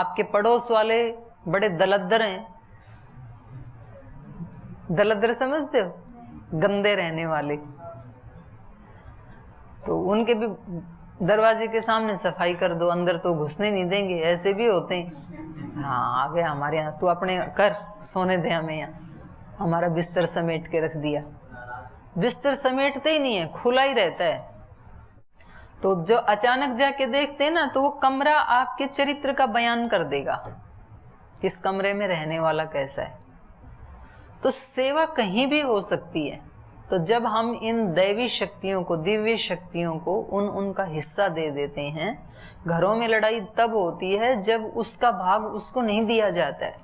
आपके पड़ोस वाले बड़े दलदर हैं, दलदर समझते हो, गंदे रहने वाले, तो उनके भी दरवाजे के सामने सफाई कर दो, अंदर तो घुसने नहीं देंगे, ऐसे भी होते हैं। हाँ आ गया हमारे यहाँ, तू अपने कर, सोने दे हमें यहाँ, हमारा बिस्तर समेट के रख दिया। बिस्तर समेटते ही नहीं है, खुला ही रहता है। तो जो अचानक जाके देखते हैं ना, तो वो कमरा आपके चरित्र का बयान कर देगा, इस कमरे में रहने वाला कैसा है। तो सेवा कहीं भी हो सकती है। तो जब हम इन दैवी शक्तियों को, दिव्य शक्तियों को उनका हिस्सा दे देते हैं, घरों में लड़ाई तब होती है जब उसका भाग उसको नहीं दिया जाता है।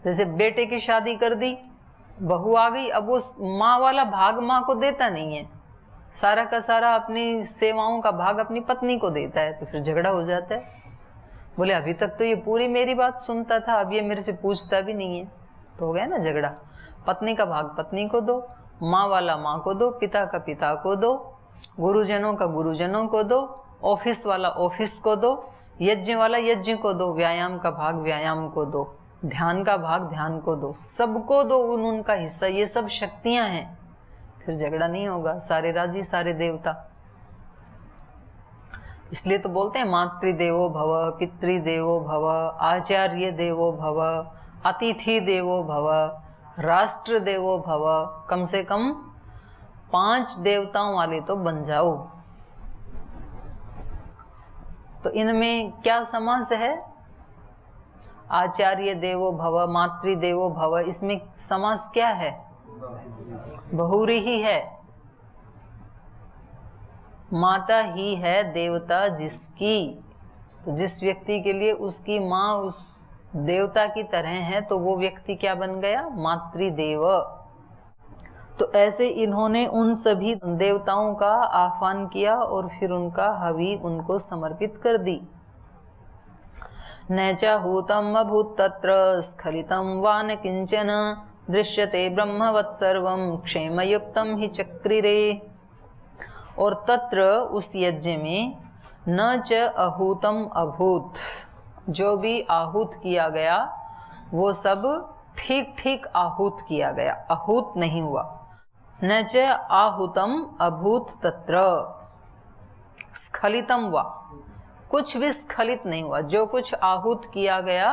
जैसे बेटे की शादी कर दी, बहू आ गई, अब वो माँ वाला भाग माँ को देता नहीं है, सारा का सारा अपनी सेवाओं का भाग अपनी पत्नी को देता है, तो फिर झगड़ा हो जाता है। बोले अभी तक तो ये पूरी मेरी बात सुनता था, अब ये मेरे से पूछता भी नहीं है, तो हो गया ना झगड़ा। पत्नी का भाग पत्नी को दो, माँ वाला माँ को दो, पिता का पिता को दो, गुरुजनों का गुरुजनों को दो, ऑफिस वाला ऑफिस को दो, यज्ञ वाला यज्ञ को दो, व्यायाम का भाग व्यायाम को दो, ध्यान का भाग ध्यान को दो, सबको दो उनका हिस्सा। ये सब शक्तियां हैं, फिर झगड़ा नहीं होगा, सारे राजी सारे देवता। इसलिए तो बोलते हैं मातृदेवो भव, पितृदेवो भव, आचार्य देवो भव, अतिथि देवो भव, राष्ट्र देवो भव। कम से कम 5 देवताओं वाले तो बन जाओ। तो इनमें क्या समास है? आचार्य देवो भव, मातृदेवो भव, इसमें समास क्या है? बहुरी ही है। माता ही है देवता जिसकी, तो जिस व्यक्ति के लिए उसकी माँ उस देवता की तरह है, तो वो व्यक्ति क्या बन गया? मातृदेव। तो ऐसे इन्होंने उन सभी देवताओं का आह्वान किया और फिर उनका हवि उनको समर्पित कर दी। न च हूतम अभूत तत्र स्खलितम वा न किंचन दृश्यते ब्रह्मवत् सर्वं क्षेमयुक्तम ही चक्रिरे। और तत्र उस यज्ञ में न च आहूतम अभूत, जो भी आहूत किया गया वो सब ठीक ठीक आहूत किया गया, आहूत नहीं हुआ। न च आहूतम अभूत तत्र स्खलितम वा, कुछ भी स्खलित नहीं हुआ। जो कुछ आहूत किया गया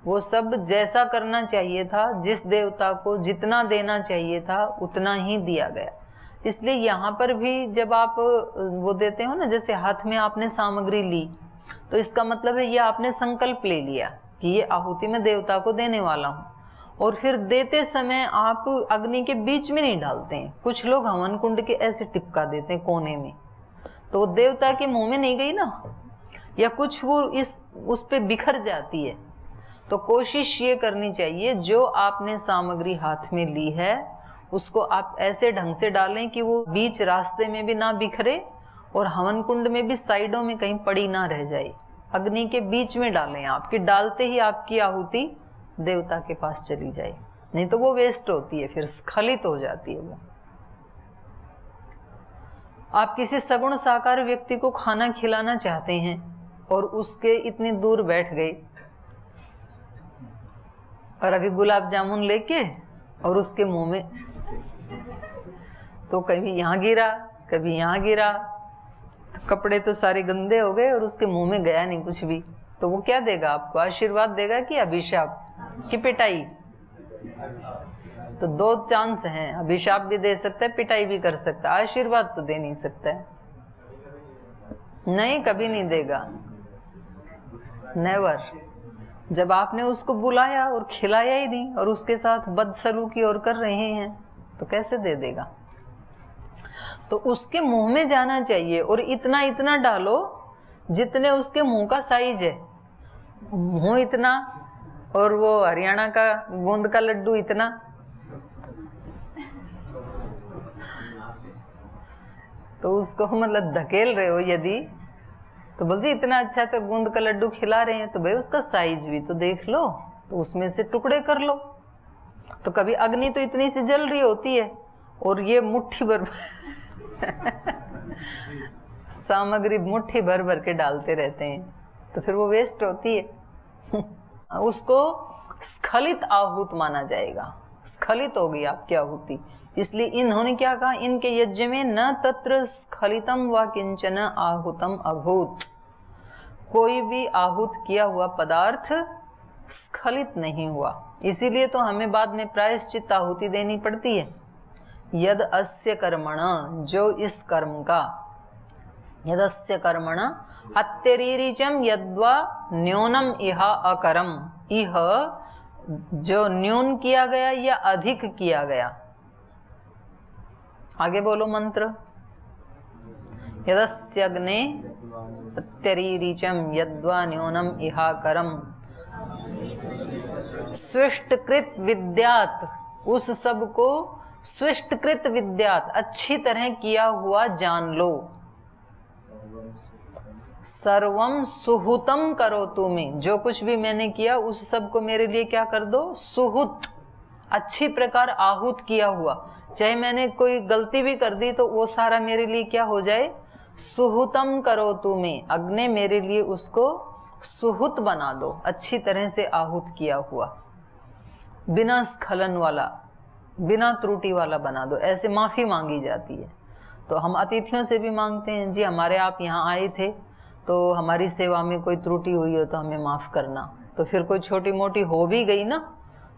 वो सब जैसा करना चाहिए था, जिस देवता को जितना देना चाहिए था उतना ही दिया गया। इसलिए यहाँ पर भी जब आप वो देते हो ना, जैसे हाथ में आपने सामग्री ली, तो इसका मतलब है ये आपने संकल्प ले लिया कि ये आहुति में देवता को देने वाला हूँ, और फिर देते समय आप अग्नि के बीच में नहीं डालते हैं। कुछ लोग हवन कुंड के ऐसे टिपका देते हैं कोने में, तो वो देवता के मुंह में नहीं गई ना, या कुछ वो उस पे बिखर जाती है। तो कोशिश ये करनी चाहिए, जो आपने सामग्री हाथ में ली है उसको आप ऐसे ढंग से डालें कि वो बीच रास्ते में भी ना बिखरे और हवन कुंड में भी साइडों में कहीं पड़ी ना रह जाए। अग्नि के बीच में डालें आप, कि डालते ही आपकी आहुति देवता के पास चली जाए, नहीं तो वो वेस्ट होती है, फिर स्खलित हो जाती है वो। आप किसी सगुण साकार व्यक्ति को खाना खिलाना चाहते हैं और उसके इतनी दूर बैठ गए और अभी गुलाब जामुन लेके और उसके मुंह में, तो कभी यहाँ गिरा कभी यहाँ गिरा, तो कपड़े तो सारे गंदे हो गए और उसके मुंह में गया नहीं कुछ भी। तो वो क्या देगा आपको? आशीर्वाद देगा कि अभिशाप की पिटाई? तो 2 चांस हैं, अभिशाप भी दे सकता है, पिटाई भी कर सकता है, आशीर्वाद तो दे नहीं सकता है। नहीं, कभी नहीं देगा, नेवर। जब आपने उसको बुलाया और खिलाया ही नहीं और उसके साथ बदसलूकी और कर रहे हैं, तो कैसे दे देगा? तो उसके मुंह में जाना चाहिए, और इतना इतना डालो जितने उसके मुंह का साइज है। मुंह इतना और वो हरियाणा का गोंद का लड्डू इतना, तो उसको मतलब धकेल रहे हो यदि, तो बोल जी इतना अच्छा तो गोंद का लड्डू खिला रहे हैं, तो भाई उसका साइज भी तो देख लो, तो उसमें से टुकड़े कर लो। तो कभी अग्नि तो इतनी सी जल रही होती है और ये मुट्ठी भर सामग्री मुट्ठी भर भर के डालते रहते हैं, तो फिर वो वेस्ट होती है। उसको स्खलित आहूत माना जाएगा, स्खलित हो गई आपकी आहुति। इसलिए इन्होंने क्या कहा, इनके यज्ञ में न तत्र स्खलितम व किंचन आहूतम अभूत, कोई भी आहूत किया हुआ पदार्थ स्खलित नहीं हुआ। इसीलिए तो हमें बाद में प्रायश्चित आहुति देनी पड़ती है। यद अस्य कर्मण, जो इस कर्म का, यदस्य कर्मण अत्यरीरिचम यद्वा न्यूनम इह अकरम, इह जो न्यून किया गया या अधिक किया गया। आगे बोलो मंत्र, यदस्यग्ने अत्यरीरिचम यद्वा न्यूनम इह करम स्विष्टकृत विद्यात, उस सब को स्विष्टकृत विद्यात, अच्छी तरह किया हुआ जान लो। सर्वम सुहुतम करो तुम्हें, जो कुछ भी मैंने किया उस सब को मेरे लिए क्या कर दो, सुहुत, अच्छी प्रकार आहूत किया हुआ। चाहे मैंने कोई गलती भी कर दी तो वो सारा मेरे लिए क्या हो जाए, सुहुतम करो तुम्हें, अग्नि मेरे लिए उसको सुहुत बना दो, अच्छी तरह से आहूत किया हुआ, बिना स्खलन वाला, बिना त्रुटि वाला बना दो। ऐसे माफी मांगी जाती है। तो हम अतिथियों से भी मांगते हैं, जी हमारे आप यहाँ आए थे तो हमारी सेवा में कोई त्रुटि हुई हो तो हमें माफ करना। तो फिर कोई छोटी मोटी हो भी गई ना,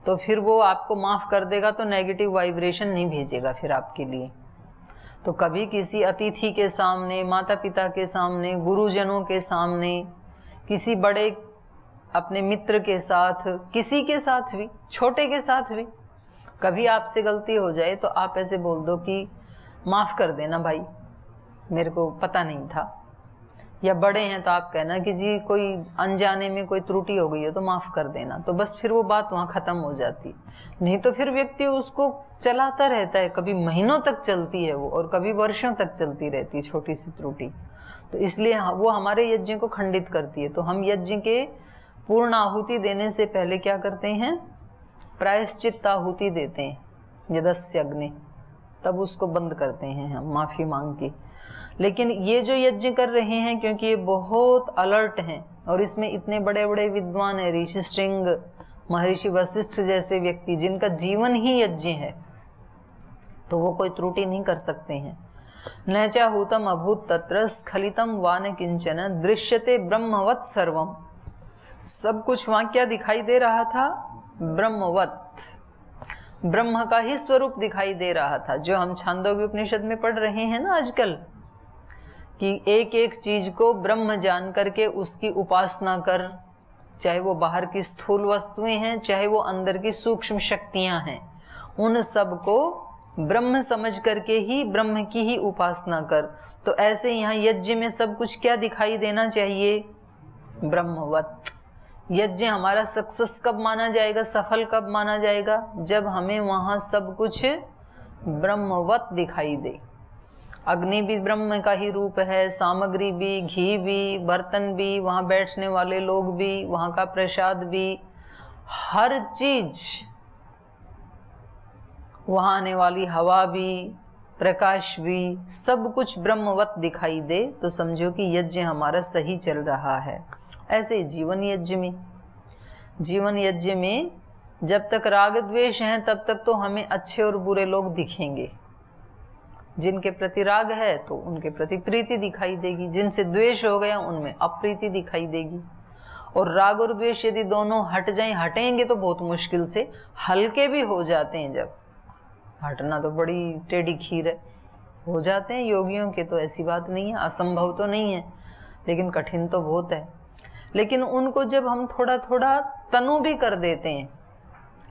तो फिर वो आपको माफ कर देगा, तो नेगेटिव वाइब्रेशन नहीं भेजेगा फिर आपके लिए। तो कभी किसी अतिथि के सामने, माता पिता के सामने, गुरुजनों के सामने, किसी बड़े अपने मित्र के साथ, किसी के साथ भी, छोटे के साथ भी कभी आपसे गलती हो जाए तो आप ऐसे बोल दो कि माफ कर देना भाई, मेरे को पता नहीं था। या बड़े हैं तो आप कहना कि जी कोई अनजाने में कोई त्रुटि हो गई है तो माफ कर देना। तो बस फिर वो बात वहाँ खत्म हो जाती। नहीं तो फिर व्यक्ति उसको चलाता रहता है, कभी महीनों तक चलती है वो, और कभी वर्षों तक चलती रहती है छोटी सी त्रुटि। तो इसलिए वो हमारे यज्ञ को खंडित करती है। तो हम यज्ञ के पूर्ण आहुति देने से पहले क्या करते हैं, प्रायश्चित आहुति देते हैं, यदस्य अग्नि, तब उसको बंद करते हैं हम माफी मांग के। लेकिन ये जो यज्ञ कर रहे हैं, क्योंकि ये बहुत अलर्ट हैं और इसमें इतने बड़े बड़े विद्वान हैं, ऋषि श्रृंग, महर्षि वशिष्ठ जैसे व्यक्ति जिनका जीवन ही यज्ञ है, तो वो कोई त्रुटि नहीं कर सकते हैं। न चाहूतम अभूत तत्र स्खलितम वान किंचन दृश्यते ब्रह्मवत सर्वम, सब कुछ वहां क्या दिखाई दे रहा था, ब्रह्मवत, ब्रह्म का ही स्वरूप दिखाई दे रहा था। जो हम छांदोग्य उपनिषद में पढ़ रहे हैं ना आजकल, कि एक एक चीज को ब्रह्म जान करके उसकी उपासना कर, चाहे वो बाहर की स्थूल वस्तुएं हैं, चाहे वो अंदर की सूक्ष्म शक्तियां हैं, उन सब को ब्रह्म समझ करके ही ब्रह्म की ही उपासना कर। तो ऐसे यहाँ यज्ञ में सब कुछ क्या दिखाई देना चाहिए, ब्रह्मवत। यज्ञ हमारा सक्सेस कब माना जाएगा, सफल कब माना जाएगा, जब हमें वहां सब कुछ ब्रह्मवत दिखाई दे। अग्नि भी ब्रह्म का ही रूप है, सामग्री भी, घी भी, बर्तन भी, वहां बैठने वाले लोग भी, वहां का प्रसाद भी, हर चीज, वहां आने वाली हवा भी, प्रकाश भी, सब कुछ ब्रह्मवत दिखाई दे तो समझो कि यज्ञ हमारा सही चल रहा है। ऐसे जीवन यज्ञ में, जीवन यज्ञ में जब तक राग द्वेष हैं तब तक तो हमें अच्छे और बुरे लोग दिखेंगे। जिनके प्रति राग है तो उनके प्रति प्रीति दिखाई देगी, जिनसे द्वेष हो गया उनमें अप्रीति दिखाई देगी। और राग और द्वेष यदि दोनों हट जाएं, हटेंगे तो बहुत मुश्किल से, हल्के भी हो जाते हैं। जब हटना तो बड़ी टेढ़ी खीर है, हो जाते हैं योगियों के, तो ऐसी बात नहीं है, असंभव तो नहीं है, लेकिन कठिन तो बहुत है। लेकिन उनको जब हम थोड़ा थोड़ा तनु भी कर देते हैं,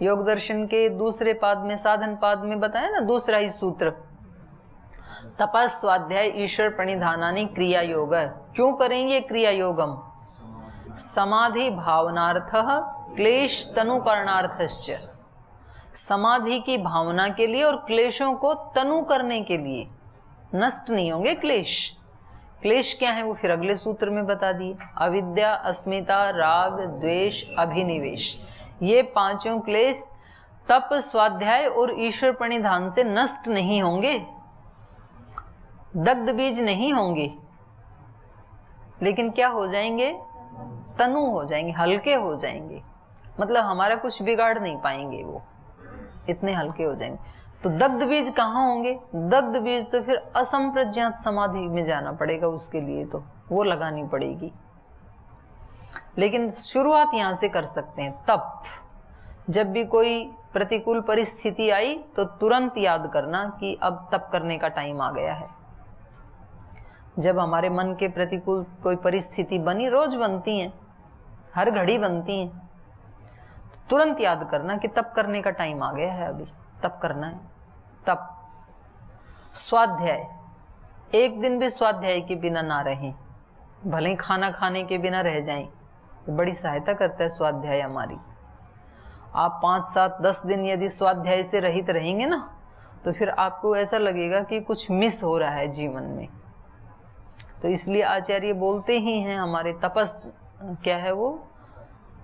योग दर्शन के दूसरे पाद में, साधन पाद में बताया ना, दूसरा ही सूत्र, तपस स्वाध्याय ईश्वर प्रणिधानानि क्रिया योग। क्यों करेंगे क्रिया योगम, समाधि भावनार्थः क्लेश तनु करणार्थश्च, समाधि की भावना के लिए और क्लेशों को तनु करने के लिए। नष्ट नहीं होंगे क्लेश। क्लेश क्या है वो फिर अगले सूत्र में बता दिए, अविद्या, अस्मिता, राग, द्वेष, अभिनिवेश, ये पांचों क्लेश तप, स्वाध्याय और ईश्वर प्रणिधान से नष्ट नहीं होंगे, दग्ध बीज नहीं होंगे, लेकिन क्या हो जाएंगे, तनु हो जाएंगे, हल्के हो जाएंगे, मतलब हमारा कुछ बिगाड़ नहीं पाएंगे, वो इतने हल्के हो जाएंगे। तो दग्ध बीज कहाँ होंगे? दग्ध बीज तो फिर असंप्रज्ञात समाधि में जाना पड़ेगा, उसके लिए तो वो लगानी पड़ेगी। लेकिन शुरुआत यहां से कर सकते हैं। तप, जब भी कोई प्रतिकूल परिस्थिति आई तो तुरंत याद करना कि अब तप करने का टाइम आ गया है। जब हमारे मन के प्रतिकूल कोई परिस्थिति बनी, रोज बनती हैं, हर घड़ी बनती हैं, तो तुरंत याद करना कि तप करने का टाइम आ गया है, अभी तप करना है। तप, स्वाध्याय, एक दिन भी स्वाध्याय के बिना ना रहें, भले ही खाना खाने के बिना रह जाएं, बड़ी सहायता करता है स्वाध्याय हमारी। आप 5, 7, 10 दिन यदि स्वाध्याय से रहित रहेंगे ना, तो फिर आपको ऐसा लगेगा कि कुछ मिस हो रहा है जीवन में। तो इसलिए आचार्य बोलते ही हैं हमारे, तपस क्या है वो,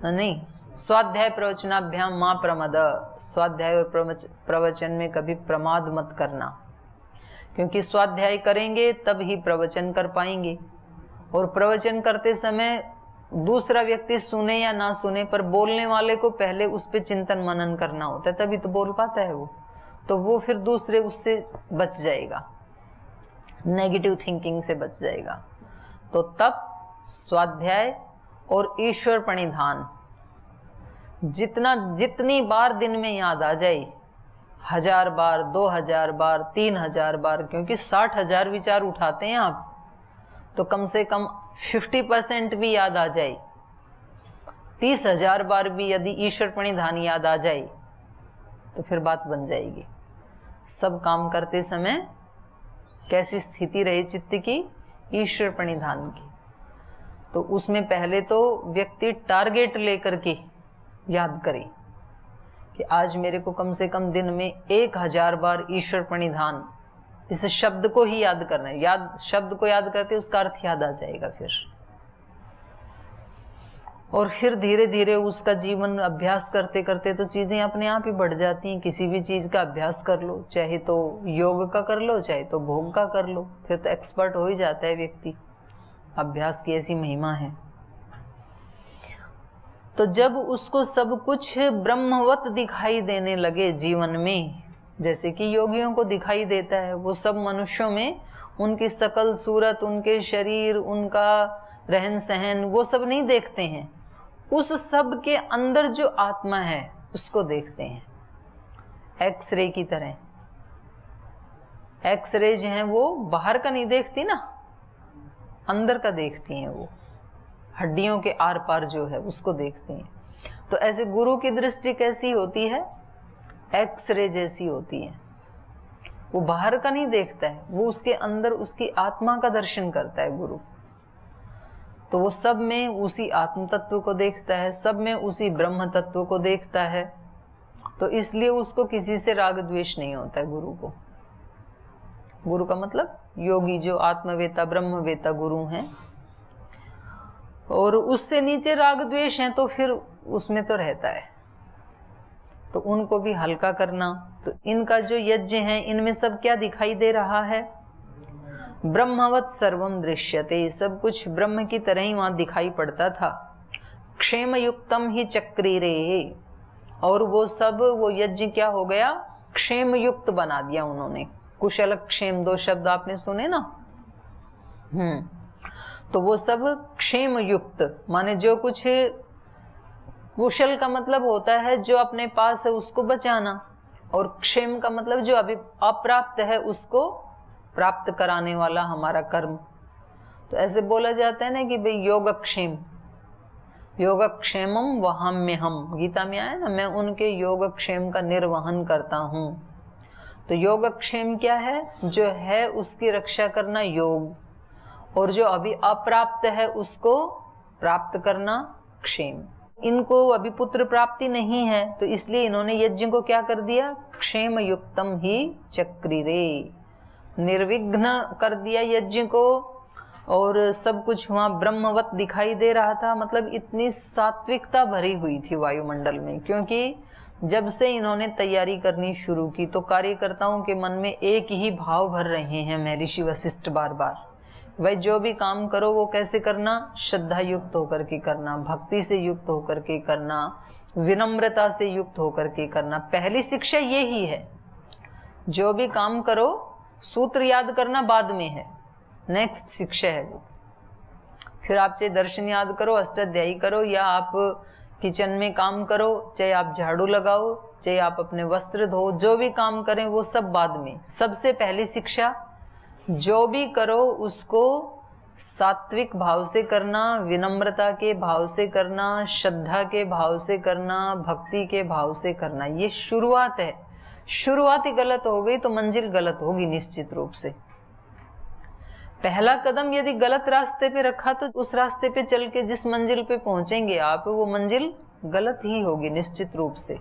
नहीं, स्वाध्याय प्रवचनाभ्याम मां प्रमद, स्वाध्याय और प्रवचन में कभी प्रमाद मत करना, क्योंकि स्वाध्याय करेंगे तब ही प्रवचन कर पाएंगे। और प्रवचन करते समय दूसरा व्यक्ति सुने या ना सुने, पर बोलने वाले को पहले उस पर चिंतन मनन करना होता है, तभी तो बोल पाता है वो। तो वो फिर दूसरे उससे बच जाएगा, नेगेटिव थिंकिंग से बच जाएगा। तो तप, स्वाध्याय और ईश्वर प्रणिधान, जितनी बार दिन में याद आ जाए, 1000 बार, 2000 बार, 3000 बार, क्योंकि 60,000 विचार उठाते हैं आप, तो कम से कम 50% भी याद आ जाए। 30,000 बार भी यदि ईश्वर प्रणिधान याद आ जाए तो फिर बात बन जाएगी। सब काम करते समय कैसी स्थिति रहे चित्त की, ईश्वर प्रणिधान की। तो उसमें पहले तो व्यक्ति टारगेट लेकर के याद करे कि आज मेरे को कम से कम दिन में 1000 बार ईश्वर प्रणिधान, इस शब्द को ही याद करना है। याद, शब्द को याद करते उसका अर्थ याद आ जाएगा फिर। और फिर धीरे धीरे उसका जीवन अभ्यास करते करते तो चीजें अपने आप ही बढ़ जाती हैं। किसी भी चीज का अभ्यास कर लो, चाहे तो योग का कर लो, चाहे तो भोग का कर लो, फिर तो एक्सपर्ट हो ही जाता है व्यक्ति। अभ्यास की ऐसी महिमा है। तो जब उसको सब कुछ ब्रह्मवत दिखाई देने लगे जीवन में, जैसे कि योगियों को दिखाई देता है, वो सब मनुष्यों में उनकी शकल सूरत, उनके शरीर, उनका रहन सहन, वो सब नहीं देखते हैं, उस सब के अंदर जो आत्मा है उसको देखते हैं। एक्सरे की तरह, एक्सरे जो है वो बाहर का नहीं देखती ना, अंदर का देखती हैं, वो हड्डियों के आर पार जो है उसको देखती हैं। तो ऐसे गुरु की दृष्टि कैसी होती है? एक्सरे जैसी होती है। वो बाहर का नहीं देखता है, वो उसके अंदर उसकी आत्मा का दर्शन करता है गुरु। तो वो सब में उसी आत्म तत्व को देखता है, सब में उसी ब्रह्म तत्व को देखता है। तो इसलिए उसको किसी से राग द्वेष नहीं होता है गुरु को। गुरु का मतलब योगी, जो आत्मवेता ब्रह्मवेता गुरु हैं। और उससे नीचे राग द्वेष है तो फिर उसमें तो रहता है, तो उनको भी हल्का करना। तो इनका जो यज्ञ है, इनमें सब क्या दिखाई दे रहा है? ब्रह्मवत सर्वम दृश्यते, सब कुछ ब्रह्म की तरह ही वहां दिखाई पड़ता था। क्षेम युक्तम ही चक्रीरे, और वो सब, वो यज्ञ क्या हो गया? क्षेम युक्त बना दिया उन्होंने। कुशल क्षेम 2 शब्द आपने सुने ना। तो वो सब क्षेम युक्त, माने जो कुछ, कुशल का मतलब होता है जो अपने पास है उसको बचाना, और क्षेम का मतलब जो अभी अप्राप्त है उसको प्राप्त कराने वाला हमारा कर्म। तो ऐसे बोला जाता है ना कि भाई योगक्षेम, योगक्षेमम वहाम्यहम, गीता में आया ना, मैं उनके योगक्षेम का निर्वहन करता हूं। तो योगक्षेम क्या है? जो है उसकी रक्षा करना योग, और जो अभी अप्राप्त है उसको प्राप्त करना क्षेम। इनको अभी पुत्र प्राप्ति नहीं है, तो इसलिए इन्होंने यज्ञ को क्या कर दिया? क्षेम युक्तम ही चक्रिरे, निर्विघ्न कर दिया यज्ञ को। और सब कुछ वहां ब्रह्मवत दिखाई दे रहा था, मतलब इतनी सात्विकता भरी हुई थी वायुमंडल में। क्योंकि जब से इन्होंने तैयारी करनी शुरू की तो कार्यकर्ताओं के मन में एक ही भाव भर रहे हैं महर्षि वशिष्ठ बार बार, भाई जो भी काम करो वो कैसे करना, श्रद्धा युक्त होकर के करना, भक्ति से युक्त होकर के करना, विनम्रता से युक्त होकर के करना। पहली शिक्षा ये ही है। जो भी काम करो, सूत्र याद करना बाद में है, नेक्स्ट शिक्षा है वो। फिर आप चाहे दर्शन याद करो, अष्टाध्यायी करो, या आप किचन में काम करो, चाहे आप झाड़ू लगाओ, चाहे आप अपने वस्त्र धो, जो भी काम करें वो सब बाद में। सबसे पहली शिक्षा, जो भी करो उसको सात्विक भाव से करना, विनम्रता के भाव से करना, श्रद्धा के भाव से करना, भक्ति के भाव से करना। ये शुरुआत है। शुरुआत ही गलत हो गई तो मंजिल गलत होगी निश्चित रूप से। पहला कदम यदि गलत रास्ते पे रखा तो उस रास्ते पे चल के जिस मंजिल पे पहुंचेंगे आप, वो मंजिल गलत ही होगी निश्चित रूप से।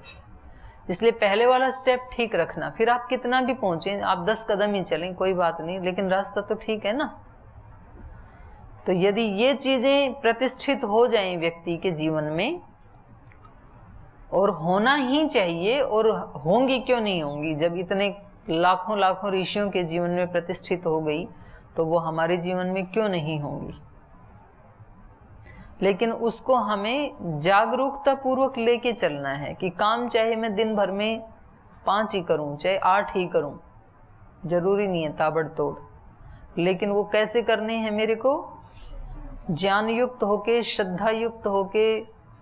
इसलिए पहले वाला स्टेप ठीक रखना, फिर आप कितना भी पहुंचे, आप 10 कदम ही चलें कोई बात नहीं, लेकिन रास्ता तो ठीक है ना। तो यदि ये चीजें प्रतिष्ठित हो जाएं व्यक्ति के जीवन में, और होना ही चाहिए, और होंगी क्यों नहीं होंगी, जब इतने लाखों लाखों ऋषियों के जीवन में प्रतिष्ठित हो गई तो वो हमारे जीवन में क्यों नहीं होंगी। लेकिन उसको हमें जागरूकता पूर्वक लेके चलना है कि काम चाहे मैं दिन भर में 5 ही करूं, चाहे 8 ही करूं, जरूरी नहीं है ताबड़तोड़, लेकिन वो कैसे करने हैं मेरे को, ज्ञान युक्त होके, श्रद्धा युक्त होके,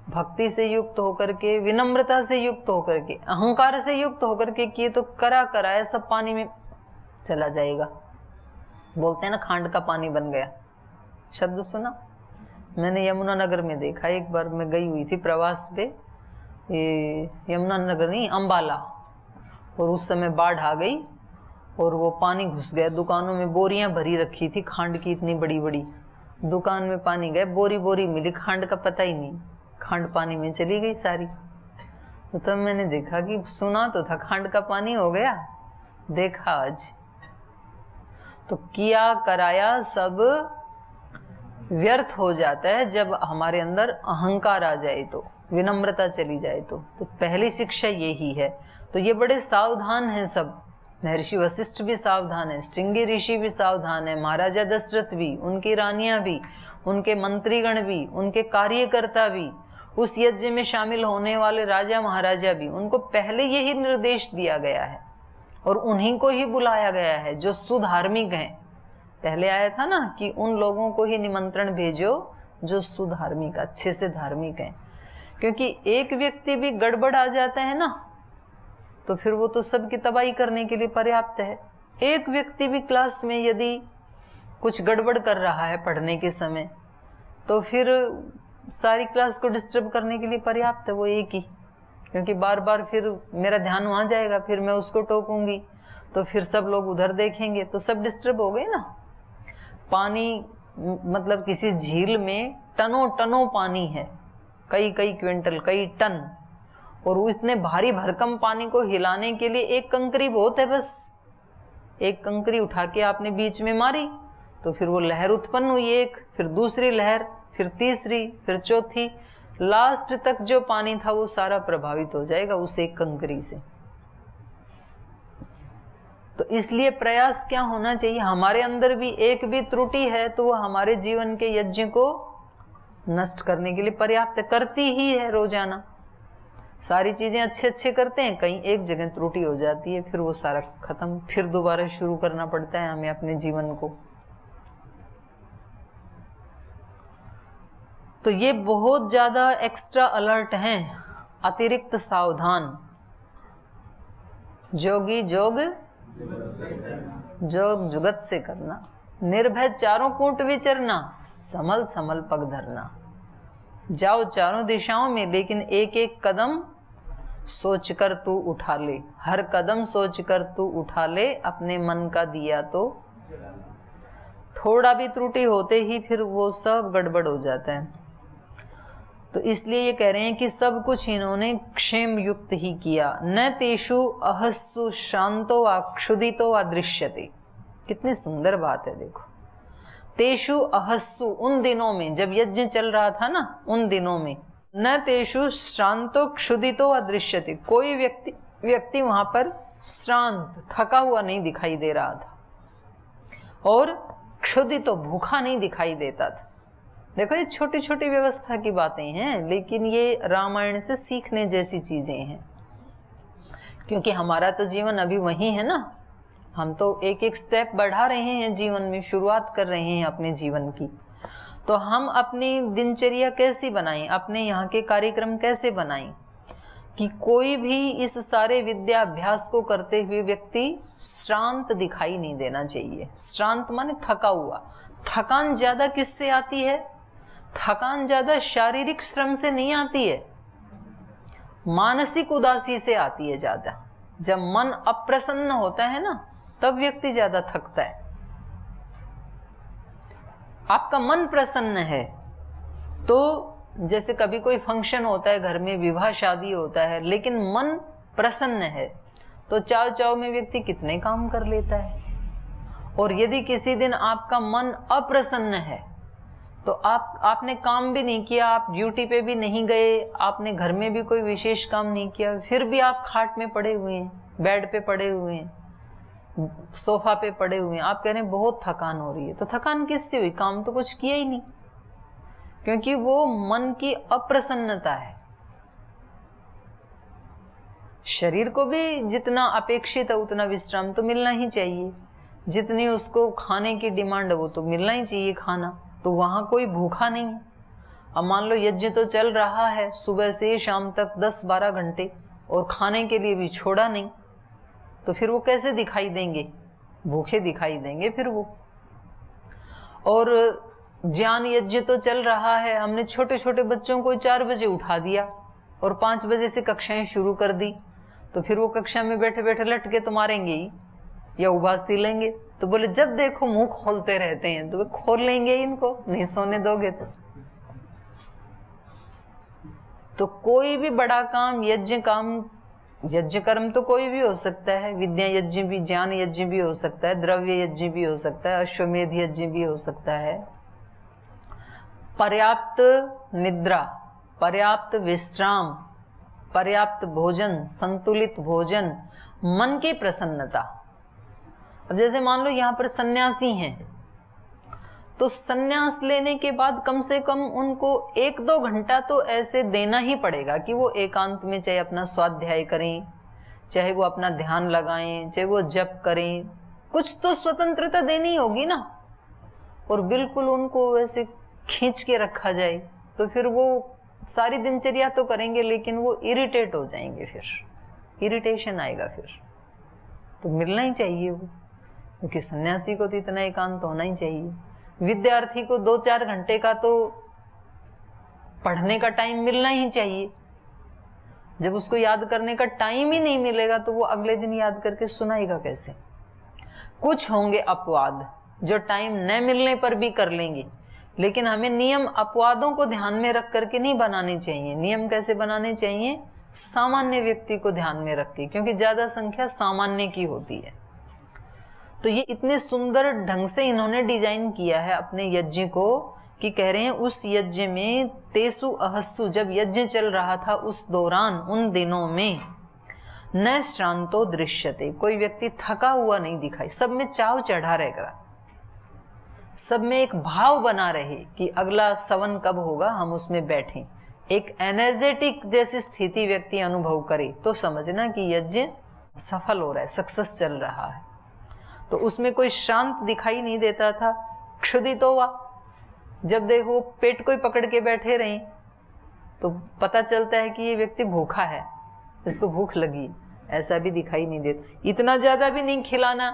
भक्ति से युक्त होकर के, विनम्रता से युक्त होकर के, अहंकार से युक्त होकर के किए तो करा कराया सब पानी में चला जाएगा। बोलते हैं ना खांड का पानी बन गया, शब्द सुना मैंने यमुनानगर में देखा। एक बार मैं गई हुई थी प्रवास पे, ये यमुनानगर नहीं अंबाला, और उस समय बाढ़ आ गई और वो पानी घुस गया दुकानों में। बोरियां भरी रखी थी खांड की, इतनी बड़ी बड़ी, दुकान में पानी गया, बोरी बोरी मिली, खांड का पता ही नहीं, खांड पानी में चली गई सारी। तो तब मैंने देखा कि सुना तो था खांड का पानी हो गया, देखा आज। तो किया कराया सब व्यर्थ हो जाता है जब हमारे अंदर अहंकार आ जाए, तो विनम्रता चली जाए तो पहली शिक्षा यही है। तो ये बड़े सावधान हैं सब, महर्षि वशिष्ठ भी सावधान है, श्रृंगी ऋषि भी सावधान है, महाराजा दशरथ भी, उनकी रानियां भी, उनके मंत्रीगण भी, उनके कार्यकर्ता भी, उस यज्ञ में शामिल होने वाले राजा महाराजा भी, उनको पहले यही निर्देश दिया गया है और उन्हीं को ही बुलाया गया है जो सुधार्मिक हैं। पहले आया था ना कि उन लोगों को ही निमंत्रण भेजो जो सुधार्मिक, अच्छे से धार्मिक हैं। क्योंकि एक व्यक्ति भी गड़बड़ आ जाता है ना तो फिर वो तो सबकी तबाही करने के लिए पर्याप्त है। एक व्यक्ति भी क्लास में यदि कुछ गड़बड़ कर रहा है पढ़ने के समय, तो फिर सारी क्लास को डिस्टर्ब करने के लिए पर्याप्त है वो एक ही। क्योंकि बार बार फिर मेरा ध्यान वहां जाएगा, फिर मैं उसको टोकूंगी, तो फिर सब लोग उधर देखेंगे, तो सब डिस्टर्ब हो गए ना। पानी मतलब किसी झील में टनों टनों पानी है, कई कई क्विंटल, कई टन, और इतने भारी भरकम पानी को हिलाने के लिए एक कंकरी बहुत है। बस एक कंकरी उठा के आपने बीच में मारी तो फिर वो लहर उत्पन्न हुई, एक, फिर दूसरी लहर, फिर तीसरी, फिर चौथी, लास्ट तक जो पानी था वो सारा प्रभावित हो जाएगा उस एक कंकरी से। तो इसलिए प्रयास क्या होना चाहिए, हमारे अंदर भी एक भी त्रुटि है तो वो हमारे जीवन के यज्ञ को नष्ट करने के लिए पर्याप्त करती ही है। रोजाना सारी चीजें अच्छे अच्छे करते हैं, कहीं एक जगह त्रुटि हो जाती है, फिर वो सारा खत्म, फिर दोबारा शुरू करना पड़ता है हमें अपने जीवन को। तो ये बहुत ज्यादा एक्स्ट्रा अलर्ट हैं, अतिरिक्त सावधान। जोगी जोग जोग जुगत से करना, निर्भय चारों कूट विचरना, समल समल पग धरना। जाओ चारों दिशाओं में, लेकिन एक एक कदम सोचकर तू उठा ले, हर कदम सोचकर तू उठा ले, अपने मन का दिया तो थोड़ा भी त्रुटि होते ही फिर वो सब गड़बड़ हो जाता है। तो इसलिए ये कह रहे हैं कि सब कुछ इन्होंने क्षेम युक्त ही किया। न तेषु अहस्सु शांतो वा क्षुदितो वा दृश्यते। कितनी सुंदर बात है, देखो। तेषु अहस्सु, उन दिनों में जब यज्ञ चल रहा था ना, उन दिनों में, न तेषु श्रांतो क्षुदितो वा दृश्यते, कोई व्यक्ति वहां पर श्रांत, थका हुआ नहीं दिखाई दे रहा था, और क्षुधित तो भूखा नहीं दिखाई देता था। देखो ये छोटी छोटी व्यवस्था की बातें हैं, लेकिन ये रामायण से सीखने जैसी चीजें हैं, क्योंकि हमारा तो जीवन अभी वही है ना। हम तो एक एक स्टेप बढ़ा रहे हैं जीवन में, शुरुआत कर रहे हैं अपने जीवन की। तो हम अपनी दिनचर्या कैसी बनाएं, अपने यहाँ के कार्यक्रम कैसे बनाएं कि कोई भी इस सारे विद्या अभ्यास को करते हुए व्यक्ति श्रांत दिखाई नहीं देना चाहिए। श्रांत माने थका हुआ। थकान ज्यादा किससे आती है? थकान ज्यादा शारीरिक श्रम से नहीं आती है, मानसिक उदासी से आती है ज्यादा। जब मन अप्रसन्न होता है ना, तब व्यक्ति ज्यादा थकता है। आपका मन प्रसन्न है तो जैसे कभी कोई फंक्शन होता है घर में, विवाह शादी होता है, लेकिन मन प्रसन्न है तो चाव चाव में व्यक्ति कितने काम कर लेता है। और यदि किसी दिन आपका मन अप्रसन्न है तो आपने काम भी नहीं किया, आप ड्यूटी पे भी नहीं गए, आपने घर में भी कोई विशेष काम नहीं किया, फिर भी आप खाट में पड़े हुए हैं, बेड पे पड़े हुए हैं, सोफा पे पड़े हुए हैं, आप कह रहे हैं बहुत थकान हो रही है। तो थकान किससे हुई? काम तो कुछ किया ही नहीं, क्योंकि वो मन की अप्रसन्नता है। शरीर को भी जितना अपेक्षित है उतना विश्राम तो मिलना ही चाहिए, जितनी उसको खाने की डिमांड है वो तो मिलना ही चाहिए खाना। तो वहां कोई भूखा नहीं है। अब मान लो यज्ञ तो चल रहा है सुबह से शाम तक 10-12 घंटे, और खाने के लिए भी छोड़ा नहीं, तो फिर वो कैसे दिखाई देंगे? भूखे दिखाई देंगे फिर वो। और ज्ञान यज्ञ तो चल रहा है, हमने छोटे छोटे बच्चों को 4 बजे उठा दिया और 5 बजे से कक्षाएं शुरू कर दी, तो फिर वो कक्षा में बैठे बैठे लटके तो मारेंगे ही या उबासी लेंगे। तो बोले जब देखो मुंह खोलते रहते हैं, तो वे खोल लेंगे इनको, नहीं सोने दोगे तो कोई भी बड़ा काम, यज्ञ कर्म तो कोई भी हो सकता है, विद्या यज्ञ भी, ज्ञान यज्ञ भी हो सकता है, द्रव्य यज्ञ भी हो सकता है, अश्वमेध यज्ञ भी हो सकता है। पर्याप्त निद्रा, पर्याप्त विश्राम, पर्याप्त भोजन, संतुलित भोजन, मन की प्रसन्नता। अब जैसे मान लो यहाँ पर सन्यासी हैं, तो सन्यास लेने के बाद कम से कम उनको 1-2 घंटा तो ऐसे देना ही पड़ेगा कि वो एकांत में चाहे अपना स्वाध्याय करें, चाहे वो अपना ध्यान लगाएं, चाहे वो जप करें, कुछ तो स्वतंत्रता देनी होगी ना। और बिल्कुल उनको वैसे खींच के रखा जाए तो फिर वो सारी दिनचर्या तो करेंगे लेकिन वो इरिटेट हो जाएंगे, फिर इरिटेशन आएगा। फिर तो मिलना ही चाहिए वो, क्योंकि सन्यासी को तो इतना एकांत होना ही चाहिए। विद्यार्थी को 2-4 घंटे का तो पढ़ने का टाइम मिलना ही चाहिए। जब उसको याद करने का टाइम ही नहीं मिलेगा तो वो अगले दिन याद करके सुनाएगा कैसे? कुछ होंगे अपवाद जो टाइम न मिलने पर भी कर लेंगे, लेकिन हमें नियम अपवादों को ध्यान में रख करके नहीं बनाने चाहिए। नियम कैसे बनाने चाहिए? सामान्य व्यक्ति को ध्यान में रख के, क्योंकि ज्यादा संख्या सामान्य की होती है। तो ये इतने सुंदर ढंग से इन्होंने डिजाइन किया है अपने यज्ञ को कि कह रहे हैं उस यज्ञ में तेसु अहस्सु, जब यज्ञ चल रहा था उस दौरान, उन दिनों में न श्रांतो दृश्यते, कोई व्यक्ति थका हुआ नहीं दिखाई। सब में चाव चढ़ा रहेगा, सब में एक भाव बना रहे कि अगला सवन कब होगा, हम उसमें बैठें। एक एनर्जेटिक जैसी स्थिति व्यक्ति अनुभव करे तो समझना कि यज्ञ सफल हो रहा है, सक्सेस चल रहा है। तो उसमें कोई शांत दिखाई नहीं देता था। क्षुधित हुआ, जब देखो पेट को ही पकड़ के बैठे रहे तो पता चलता है कि ये व्यक्ति भूखा है, इसको भूख लगी, ऐसा भी दिखाई नहीं देता। इतना ज्यादा भी नहीं खिलाना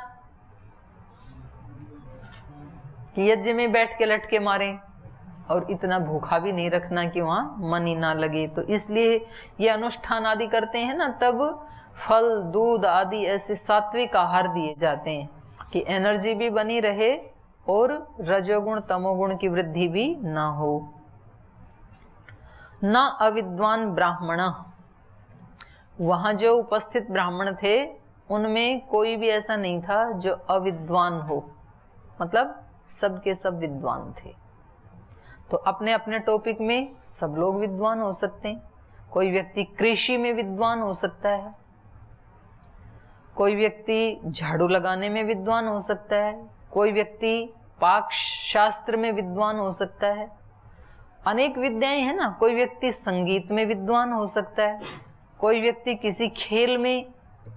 कि यज्ञ में बैठ के लटके मारे, और इतना भूखा भी नहीं रखना कि वहां मन ही ना लगे। तो इसलिए ये अनुष्ठान आदि करते हैं ना, तब फल दूध आदि ऐसे सात्विक आहार दिए जाते हैं कि एनर्जी भी बनी रहे और रजोगुण तमोगुण की वृद्धि भी ना हो। न अविद्वान ब्राह्मण, वहां जो उपस्थित ब्राह्मण थे उनमें कोई भी ऐसा नहीं था जो अविद्वान हो, मतलब सबके सब विद्वान थे। तो अपने अपने टॉपिक में सब लोग विद्वान हो सकते हैं। कोई व्यक्ति कृषि में विद्वान हो सकता है, कोई व्यक्ति झाड़ू लगाने में विद्वान हो सकता है, कोई व्यक्ति पाक शास्त्र में विद्वान हो सकता है, अनेक विद्याएं हैं ना। कोई व्यक्ति संगीत में विद्वान हो सकता है, कोई व्यक्ति किसी खेल में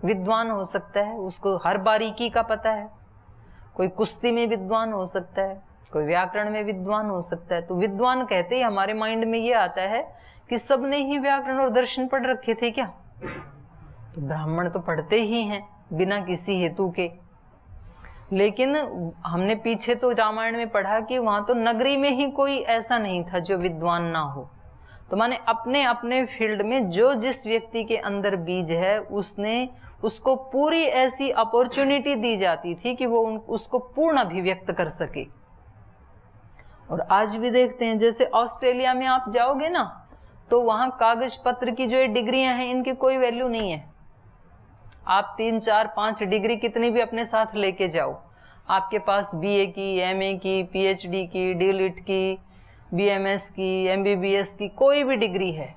विद्वान हो सकता है, उसको हर बारीकी का पता है। कोई कुश्ती में विद्वान हो सकता है, कोई व्याकरण में विद्वान हो सकता है। तो विद्वान कहते ही हमारे माइंड में ये आता है कि सबने ही व्याकरण और दर्शन पढ़ रखे थे क्या? तो ब्राह्मण तो पढ़ते ही हैं बिना किसी हेतु के। लेकिन हमने पीछे तो रामायण में पढ़ा कि वहां तो नगरी में ही कोई ऐसा नहीं था जो विद्वान ना हो। तो माने अपने अपने फील्ड में जो जिस व्यक्ति के अंदर बीज है उसको पूरी ऐसी अपॉर्चुनिटी दी जाती थी कि वो उसको पूर्ण अभिव्यक्त कर सके। और आज भी देखते हैं, जैसे ऑस्ट्रेलिया में आप जाओगे ना तो वहां कागज पत्र की जो डिग्रियां हैं इनकी कोई वैल्यू नहीं है। आप 3, 4, 5 डिग्री कितनी भी अपने साथ लेके जाओ, आपके पास बीए की, एमए की, पीएचडी की, डीलिट की, बीएमएस की, एमबीबीएस की कोई भी डिग्री है,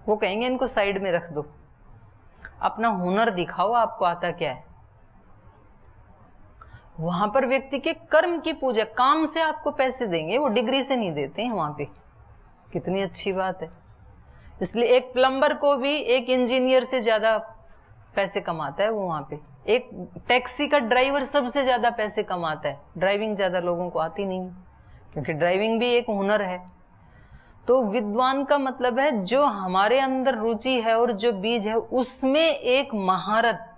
वो कहेंगे इनको साइड में रख दो, अपना हुनर दिखाओ, आपको आता क्या है। वहां पर व्यक्ति के कर्म की पूजा, काम से आपको पैसे देंगे, वो डिग्री से नहीं देते हैं वहां पे। कितनी अच्छी बात है। इसलिए एक प्लम्बर को भी एक इंजीनियर से ज्यादा पैसे कमाता है वो वहां पे। एक टैक्सी का ड्राइवर सबसे ज्यादा पैसे कमाता है। ड्राइविंग ज्यादा लोगों को आती नहीं, क्योंकि ड्राइविंग भी एक हुनर है। तो विद्वान का मतलब है जो हमारे अंदर रुचि है और जो बीज है उसमें एक महारत,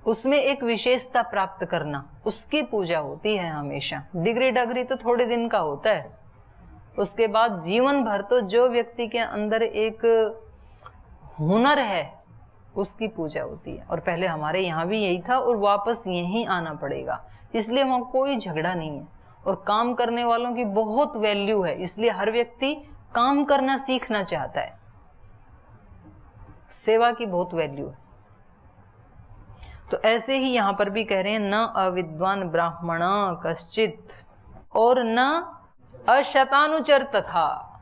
उसमें एक विशेषता प्राप्त करना, उसकी पूजा होती है हमेशा। डिग्री डग्री तो थोड़े दिन का होता है, उसके बाद जीवन भर तो जो व्यक्ति के अंदर एक हुनर है उसकी पूजा होती है। और पहले हमारे यहाँ भी यही था और वापस यहीं आना पड़ेगा। इसलिए वहाँ कोई झगड़ा नहीं है और काम करने वालों की बहुत वैल्यू है। इसलिए हर व्यक्ति काम करना सीखना चाहता है। सेवा की बहुत वैल्यू है। तो ऐसे ही यहाँ पर भी कह रहे हैं, न अविद्वान ब्राह्मण कश्चित और न अशतानुचर तथा।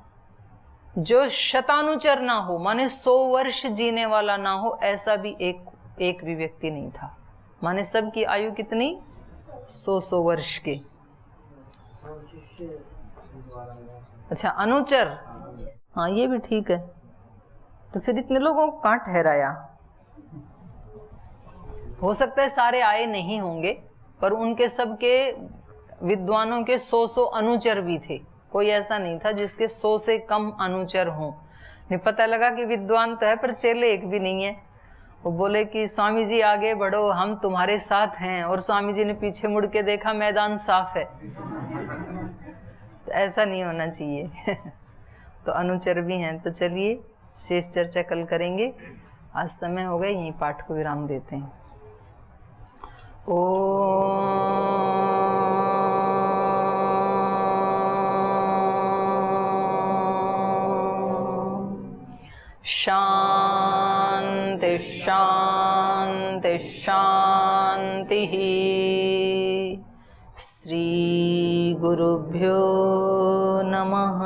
जो शतानुचर ना हो, माने 100 वर्ष जीने वाला ना हो, ऐसा भी एक भी व्यक्ति नहीं था। माने सबकी आयु कितनी? 100 वर्ष के। अच्छा, अनुचर, हाँ ये भी ठीक है। तो फिर इतने लोगों को कहाँ ठहराया? हो सकता है सारे आए नहीं होंगे, पर उनके सबके विद्वानों के 100 अनुचर भी थे। कोई ऐसा नहीं था जिसके 100 से कम अनुचर हों। नहीं, पता लगा कि विद्वान तो है पर चेले एक भी नहीं है। वो बोले कि स्वामी जी आगे बढ़ो, हम तुम्हारे साथ हैं। और स्वामी जी ने पीछे मुड़ के देखा, मैदान साफ है। तो ऐसा नहीं होना चाहिए। तो अनुचर भी हैं। तो चलिए शेष चर्चा कल करेंगे। आज समय हो गया, यहीं पाठ को विराम देते हैं। शांति शांति शांति। श्री गुरुभ्यो नमः।